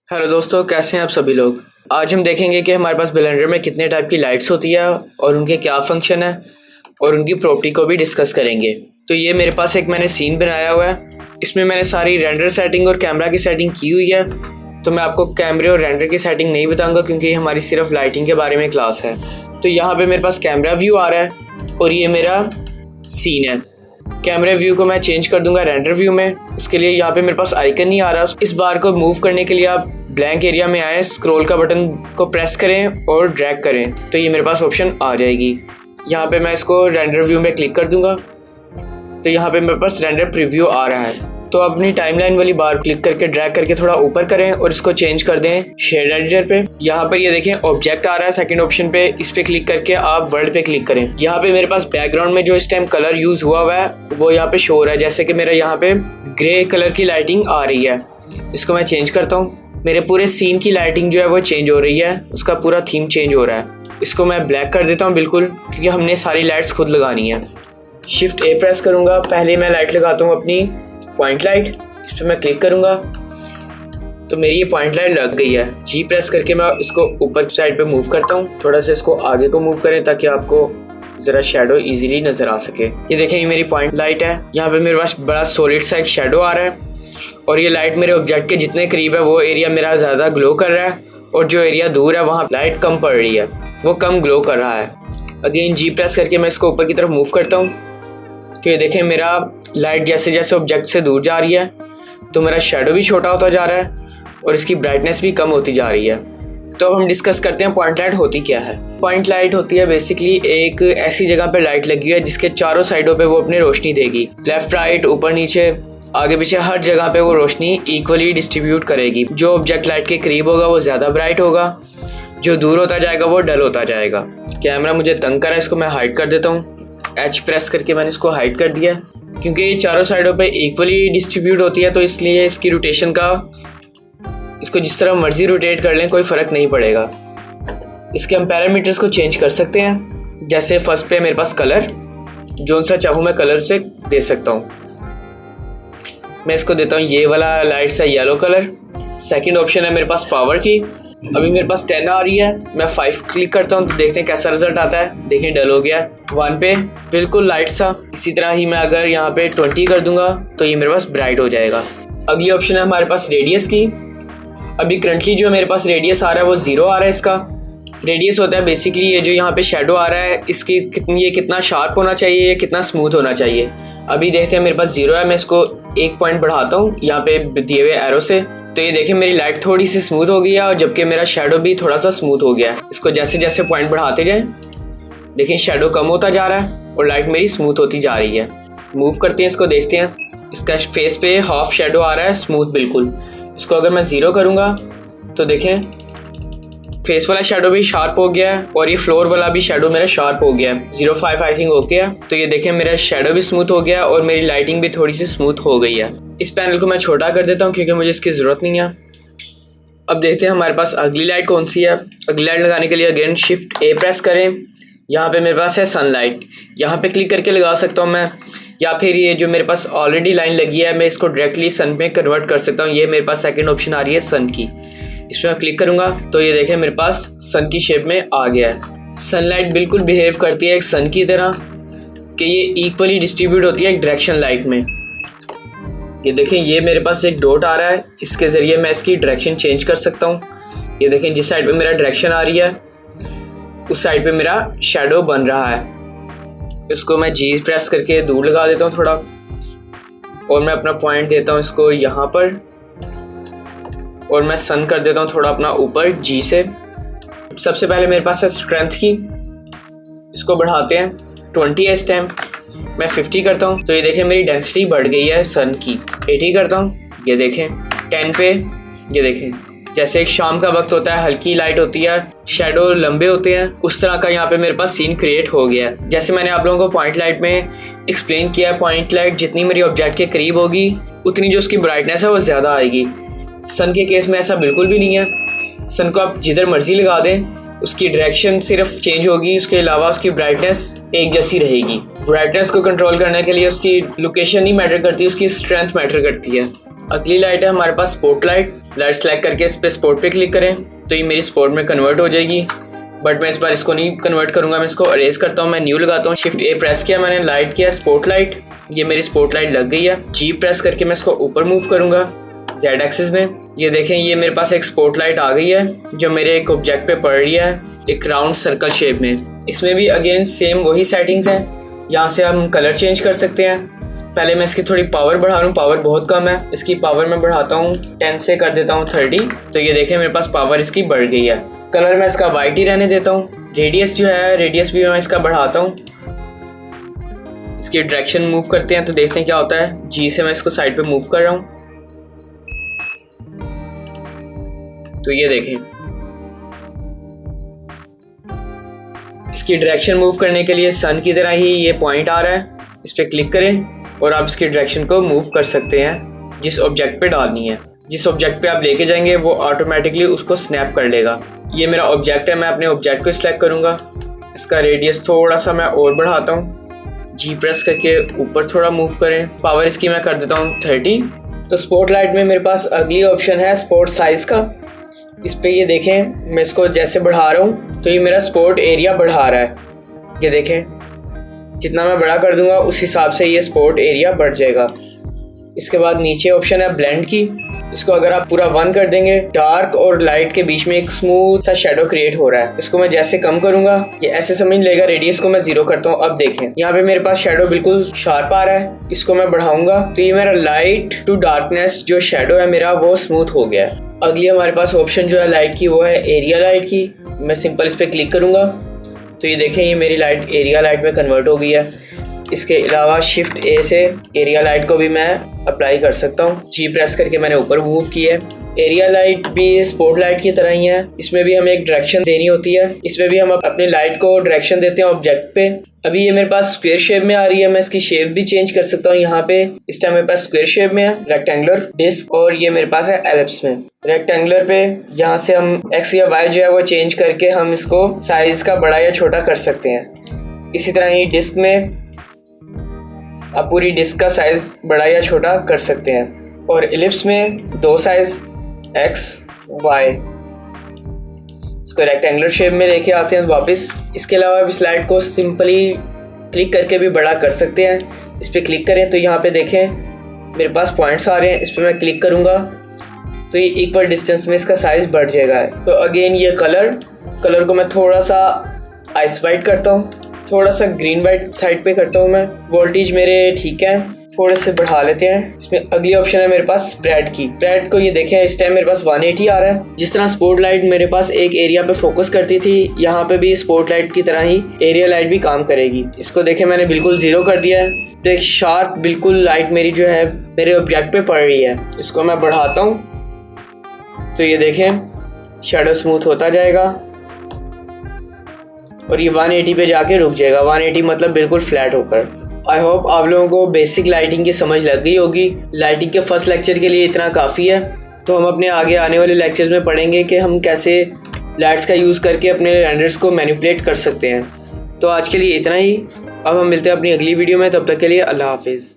Hello दोस्तों, कैसे हैं आप सभी लोग। आज हम देखेंगे कि हमारे पास ब्लेंडर में कितने टाइप की लाइट्स होती है और उनके क्या फंक्शन है और उनकी प्रॉपर्टी को भी डिस्कस करेंगे। तो ये मेरे पास एक मैंने सीन बनाया हुआ है। इसमें मैंने सारी रेंडर सेटिंग और कैमरा की सेटिंग की हुई है। तो मैं आपको कैमरे और रेंडर की सेटिंग नहीं बताऊँगा क्योंकि हमारी सिर्फ लाइटिंग के बारे में क्लास है। तो यहाँ पर मेरे पास कैमरा व्यू आ रहा है और ये मेरा सीन है। कैमरा व्यू को मैं चेंज कर दूंगा रेंडर व्यू में। उसके लिए यहाँ पे मेरे पास आइकन नहीं आ रहा। इस बार को मूव करने के लिए आप ब्लैंक एरिया में आए, स्क्रॉल का बटन को प्रेस करें और ड्रैग करें तो ये मेरे पास ऑप्शन आ जाएगी। यहाँ पे मैं इसको रेंडर व्यू में क्लिक कर दूंगा तो यहाँ पे मेरे पास रेंडर प्रीव्यू आ रहा है। तो अपनी टाइमलाइन वाली बार क्लिक करके ड्रैग करके थोड़ा ऊपर करें और इसको चेंज कर दें शेड एडिटर पे। यहाँ पर ये देखें ऑब्जेक्ट आ रहा है सेकंड ऑप्शन पे, इस पे क्लिक करके आप वर्ल्ड पे क्लिक करें। यहाँ पे मेरे पास बैकग्राउंड में जो इस टाइम कलर यूज हुआ है वो यहाँ पे शो हो रहा है। जैसे कि मेरा यहाँ पे ग्रे कलर की लाइटिंग आ रही है। इसको मैं चेंज करता हूँ। मेरे पूरे सीन की लाइटिंग जो है वो चेंज हो रही है, उसका पूरा थीम चेंज हो रहा है। इसको मैं ब्लैक कर देता हूँ बिल्कुल, क्योंकि हमने सारी लाइट्स खुद लगानी है। शिफ्ट ए प्रेस करूँगा। पहले मैं लाइट लगाता हूँ अपनी पॉइंट लाइट। इस पर मैं क्लिक करूंगा तो मेरी ये पॉइंट लाइट लग गई है। जी प्रेस करके मैं इसको ऊपर साइड पे मूव करता हूँ। थोड़ा सा इसको आगे को मूव करें ताकि आपको जरा शेडो इजीली नजर आ सके। ये देखें, ये मेरी पॉइंट लाइट है। यहाँ पे मेरे पास बड़ा सॉलिड सा एक शेडो आ रहा है और ये लाइट मेरे ऑब्जेक्ट के जितने करीब है वो एरिया मेरा ज़्यादा ग्लो कर रहा है और जो एरिया दूर है वहाँ लाइट कम पड़ रही है, वो कम ग्लो कर रहा है। अगेन जी प्रेस करके मैं इसको ऊपर की तरफ मूव करता हूँ तो ये देखें मेरा लाइट जैसे जैसे ऑब्जेक्ट से दूर जा रही है तो मेरा शेडो भी छोटा होता जा रहा है और इसकी ब्राइटनेस भी कम होती जा रही है। तो अब हम डिस्कस करते हैं पॉइंट लाइट होती क्या है। पॉइंट लाइट होती है बेसिकली एक ऐसी जगह पे लाइट लगी है जिसके चारों साइडों पे वो अपनी रोशनी देगी। लेफ्ट राइट ऊपर नीचे आगे पीछे हर जगह पे वो रोशनी इक्वली डिस्ट्रीब्यूट करेगी। जो ऑब्जेक्ट लाइट के करीब होगा वो ज़्यादा ब्राइट होगा, जो दूर होता जाएगा वो डल होता जाएगा। कैमरा मुझे तंग करा, इसको मैं हाइड कर देता हूँ। एच प्रेस करके मैंने इसको हाइड कर दिया। क्योंकि ये चारों साइडों पे इक्वली डिस्ट्रीब्यूट होती है तो इसलिए इसकी रोटेशन का, इसको जिस तरह मर्जी रोटेट कर लें कोई फ़र्क नहीं पड़ेगा। इसके हम पैरामीटर्स को चेंज कर सकते हैं। जैसे फर्स्ट पे मेरे पास कलर, जो सा चाहूँ मैं कलर से दे सकता हूँ। मैं इसको देता हूँ ये वाला लाइट सा येलो कलर। सेकंड ऑप्शन है मेरे पास पावर की। अभी मेरे पास 10 आ रही है, मैं 5 क्लिक करता हूँ तो देखते हैं कैसा रिजल्ट आता है। देखें डल हो गया। 1 पे बिल्कुल लाइट सा। इसी तरह ही मैं अगर यहाँ पे 20 कर दूंगा तो ये मेरे पास ब्राइट हो जाएगा। अगली ऑप्शन है हमारे पास रेडियस की। अभी करंटली जो मेरे पास रेडियस आ रहा है वो 0 आ रहा है। इसका रेडियस होता है बेसिकली ये जो यहाँ पे शेडो आ रहा है इसकी ये कितना शार्प होना चाहिए, कितना स्मूथ होना चाहिए। अभी देखते हैं मेरे पास 0 है, मैं इसको 1 पॉइंट बढ़ाता हूँ यहाँ पे दिए हुए एरो से। तो ये देखें मेरी लाइट थोड़ी सी स्मूथ हो गई है और जबकि मेरा शेडो भी थोड़ा सा स्मूथ हो गया है। इसको जैसे जैसे पॉइंट बढ़ाते जाएं देखें शेडो कम होता जा रहा है और लाइट मेरी स्मूथ होती जा रही है। मूव करते हैं, इसको देखते हैं। इसका फेस पे हाफ शेडो आ रहा है स्मूथ बिल्कुल। इसको अगर मैं 0 करूँगा तो देखें फेस वाला शेडो भी शार्प हो गया है और ये फ्लोर वाला भी शेडो मेरा शार्प हो गया है। 0.5 आई थिंक ओके है। तो ये देखें मेरा शेडो भी स्मूथ हो गया और मेरी लाइटिंग भी थोड़ी सी स्मूथ हो गई है। इस पैनल को मैं छोटा कर देता हूँ क्योंकि मुझे इसकी ज़रूरत नहीं है। अब देखते हैं हमारे पास अगली लाइट कौन सी है। अगली लाइट लगाने के लिए अगेन शिफ्ट ए प्रेस करें। यहाँ पे मेरे पास है सनलाइट, यहाँ पे क्लिक करके लगा सकता हूँ मैं, या फिर ये जो मेरे पास ऑलरेडी लाइन लगी है मैं इसको डायरेक्टली सन पे कन्वर्ट कर सकता हूँ। ये मेरे पास सेकंड ऑप्शन आ रही है सन की। इस पर मैं क्लिक करूँगा तो ये देखें मेरे पास सन की शेप में आ गया है। सनलाइट बिल्कुल बिहेव करती है एक सन की तरह कि ये इक्वली डिस्ट्रीब्यूट होती है एक डायरेक्शन लाइट में। ये देखें ये मेरे पास एक डॉट आ रहा है, इसके ज़रिए मैं इसकी डायरेक्शन चेंज कर सकता हूँ। ये देखें जिस साइड पे मेरा डायरेक्शन आ रही है उस साइड पे मेरा शेडो बन रहा है। इसको मैं जी प्रेस करके दूर लगा देता हूँ थोड़ा और मैं अपना पॉइंट देता हूँ इसको यहाँ पर और मैं सन कर देता हूँ थोड़ा अपना ऊपर जी से। सबसे पहले मेरे पास है स्ट्रेंथ की, इसको बढ़ाते हैं 20 है इस टाइम। मैं 50 करता हूँ तो ये देखें मेरी डेंसिटी बढ़ गई है सन की। 80 करता हूँ, ये देखें 10 पे। ये देखें जैसे एक शाम का वक्त होता है, हल्की लाइट होती है, शेडो लंबे होते हैं, उस तरह का यहाँ पे मेरे पास सीन क्रिएट हो गया है। जैसे मैंने आप लोगों को पॉइंट लाइट में एक्सप्लेन किया है, पॉइंट लाइट जितनी मेरी ऑब्जेक्ट के करीब होगी उतनी जो उसकी ब्राइटनेस है वो ज़्यादा आएगी। सन के केस में ऐसा बिल्कुल भी नहीं है। सन को आप जिधर मर्जी लगा दें उसकी डायरेक्शन सिर्फ चेंज होगी, उसके अलावा उसकी ब्राइटनेस एक जैसी रहेगी। ब्राइटनेस को कंट्रोल करने के लिए उसकी लोकेशन नहीं मैटर करती, उसकी स्ट्रेंथ मैटर करती है। अगली लाइट है हमारे पास स्पोर्ट लाइट सेलेक्ट करके इस पर स्पोर्ट पे क्लिक करें तो ये मेरी स्पोर्ट में कन्वर्ट हो जाएगी। बट मैं इस बार इसको नहीं कन्वर्ट करूँगा, मैं इसको अरेज करता हूँ। मैं न्यू लगाता हूँ, शिफ्ट ए प्रेस किया मैंने, लाइट किया स्पोर्ट लाइट, ये मेरी स्पोर्ट लाइट लग गई है। जी प्रेस करके मैं इसको ऊपर मूव करूँगा जेड एक्सिस में। ये देखें ये मेरे पास एक स्पोर्ट लाइट आ गई है जो मेरे एक ऑब्जेक्ट पे पड़ रही है एक राउंड सर्कल शेप में। इसमें भी अगेन सेम वही सेटिंग्स हैं। यहाँ से हम कलर चेंज कर सकते हैं। पहले मैं इसकी थोड़ी पावर बढ़ा लूँ, पावर बहुत कम है, इसकी पावर मैं बढ़ाता हूँ 10 से कर देता हूँ 30। तो ये देखें मेरे पास पावर इसकी बढ़ गई है। कलर मैं इसका वाइट ही रहने देता हूँ। रेडियस जो है, रेडियस भी मैं इसका बढ़ाता हूँ। इसकी डायरेक्शन मूव करते हैं तो देखते हैं क्या होता है। जी से मैं इसको साइड पे मूव कर रहा हूँ तो ये देखें इसकी डायरेक्शन मूव करने के लिए सन की तरह ही ये पॉइंट आ रहा है, इस पर क्लिक करें और आप इसकी डायरेक्शन को मूव कर सकते हैं जिस ऑब्जेक्ट पे डालनी है। जिस ऑब्जेक्ट पे आप लेके जाएंगे वो ऑटोमेटिकली उसको स्नैप कर लेगा। ये मेरा ऑब्जेक्ट है, मैं अपने ऑब्जेक्ट को सिलेक्ट करूँगा। इसका रेडियस थोड़ा सा मैं और बढ़ाता हूँ, जी प्रेस करके ऊपर थोड़ा मूव करें। पावर इसकी मैं कर देता हूँ 30। तो स्पोर्ट लाइट में मेरे पास अगली ऑप्शन है स्पोर्ट साइज़ का। इस पे ये देखें मैं इसको जैसे बढ़ा रहा हूँ तो ये मेरा स्पोर्ट एरिया बढ़ा रहा है। ये देखें जितना मैं बड़ा कर दूंगा उस हिसाब से ये स्पोर्ट एरिया बढ़ जाएगा। इसके बाद नीचे ऑप्शन है ब्लेंड की। इसको अगर आप पूरा 1 कर देंगे, डार्क और लाइट के बीच में एक स्मूथ सा शेडो क्रिएट हो रहा है। इसको मैं जैसे कम करूंगा ये ऐसे समझ लेगा। रेडियस को मैं 0 करता हूँ। अब देखें यहाँ पे मेरे पास शेडो बिल्कुल शार्प आ रहा है। इसको मैं बढ़ाऊंगा तो ये मेरा लाइट टू डार्कनेस जो शेडो है मेरा वो स्मूथ हो गया है। अगली हमारे पास ऑप्शन जो है लाइट की वो है एरिया लाइट की। मैं सिंपल इस पर क्लिक करूंगा तो ये देखें ये मेरी लाइट एरिया लाइट में कन्वर्ट हो गई है। इसके अलावा शिफ्ट ए से एरिया लाइट को भी मैं अप्लाई कर सकता हूँ। जी प्रेस करके मैंने ऊपर मूव किया है। एरिया लाइट भी स्पोर्ट लाइट की तरह ही है, इसमें भी हमें एक डायरेक्शन देनी होती है। इसमें भी हम अपनी लाइट को डायरेक्शन देते हैं ऑब्जेक्ट पे। अभी ये मेरे पास स्क्वायर शेप में आ रही है, मैं इसकी शेप भी चेंज कर सकता हूँ। यहाँ पे इस टाइम मेरे पास स्क्वायर शेप में है, रेक्टेंगुलर डिस्क, और ये मेरे पास है एलिप्स में। रेक्टेंगुलर पे यहाँ से हम एक्स या वाई जो है वो चेंज करके हम इसको साइज का बड़ा या छोटा कर सकते हैं। इसी तरह ही डिस्क में आप पूरी डिस्क का साइज बड़ा या छोटा कर सकते हैं। और एलिप्स में 2 साइज एक्स वाई। इसको रेक्टेंगुलर शेप में लेके आते हैं वापस। इसके अलावा इस स्लाइड को सिंपली क्लिक करके भी बड़ा कर सकते हैं। इस पर क्लिक करें तो यहाँ पे देखें मेरे पास पॉइंट्स आ रहे हैं। इस पर मैं क्लिक करूँगा तो ये इक्वल डिस्टेंस में इसका साइज बढ़ जाएगा। तो अगेन ये कलर को मैं थोड़ा सा आइस वाइट करता हूँ, थोड़ा सा ग्रीन वाइट साइड पे करता हूँ मैं। वोल्टेज मेरे ठीक है, थोड़े से बढ़ा लेते हैं। इसमें अगली ऑप्शन है मेरे पास स्प्रेड की। स्प्रेड को ये देखें इस टाइम मेरे पास 180 आ रहा है। जिस तरह स्पोर्ट लाइट मेरे पास एक एरिया पे फोकस करती थी, यहाँ पे भी स्पोर्ट लाइट की तरह ही एरिया लाइट भी काम करेगी। इसको देखें मैंने बिल्कुल 0 कर दिया है तो एक शार्प बिल्कुल लाइट मेरी जो है मेरे ऑब्जेक्ट पे पड़ रही है। इसको मैं बढ़ाता हूँ तो ये देखें शेडो स्मूथ होता जाएगा और ये 180 पे जाके रुक जाएगा। 180 मतलब बिल्कुल फ्लैट होकर। आई होप आप लोगों को बेसिक लाइटिंग की समझ लग गई होगी। लाइटिंग के फर्स्ट लेक्चर के लिए इतना काफ़ी है। तो हम अपने आगे आने वाले लेक्चर्स में पढ़ेंगे कि हम कैसे लाइट्स का यूज़ करके अपने रेंडर्स को मैनिपुलेट कर सकते हैं। तो आज के लिए इतना ही। अब हम मिलते हैं अपनी अगली वीडियो में, तब तक के लिए अल्लाह हाफिज़।